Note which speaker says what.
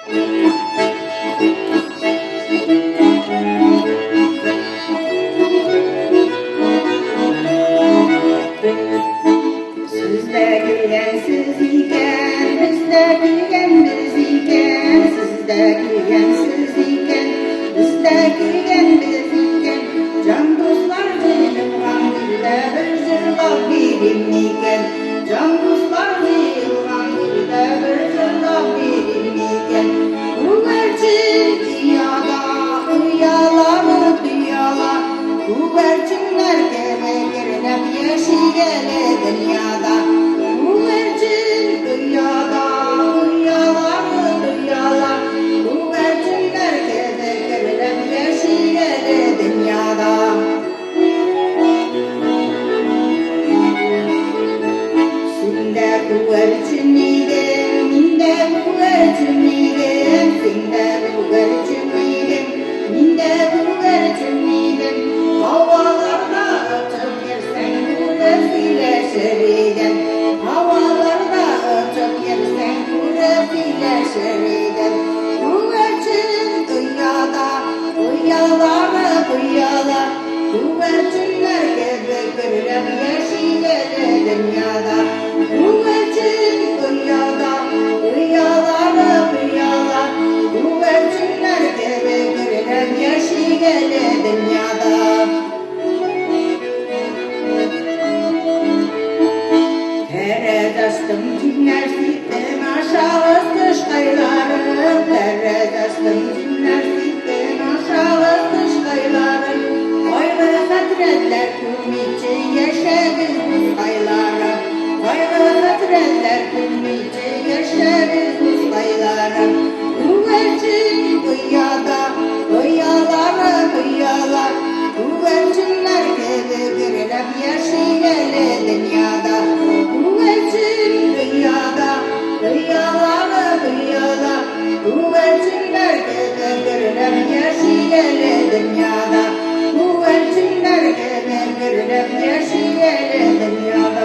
Speaker 1: Sizde güvensiz iken, bizde güvensiz iken, sizde güvensiz iken, bizde güvensiz iken, can dostlar yığılan bir de bir zırla birim iken, can dostlar yığılan bir de bir zırla birim iken, güvercin dünyada, güvercinler gerekirler yeşile dünyada. Güvercin dünyada, güvercinler gerekirler yeşile dünyada. Sinde güvercin idim, minde güvercin idim, sinde güvercin idim, minde güvercin idim. Havalarda ötüp yersen güvercine şeriden, havalarda ötüp yersen güvercine şeriden. Güvercin dünyada, güvercinler gerekirler yeşile dünyada. Güvercin dünyada, güvercinler gerekirler yeşile dünyada. Tere dastım cinler sitten aşağı kış kaylarım, tere dastım cinler sitten aşağı kış kaylarım. Ayrı hasretler kümüce yaşarız buz kaylarım, ayrı hasretler kümüce yaşarız buz kaylarım. Güvercin dünyada, güvercinler gerekirler yeşile dünyada. Güvercin dünyada, güvercinler gerekirler yeşile dünyada. Güvercinler gerekirler yeşile dünyada.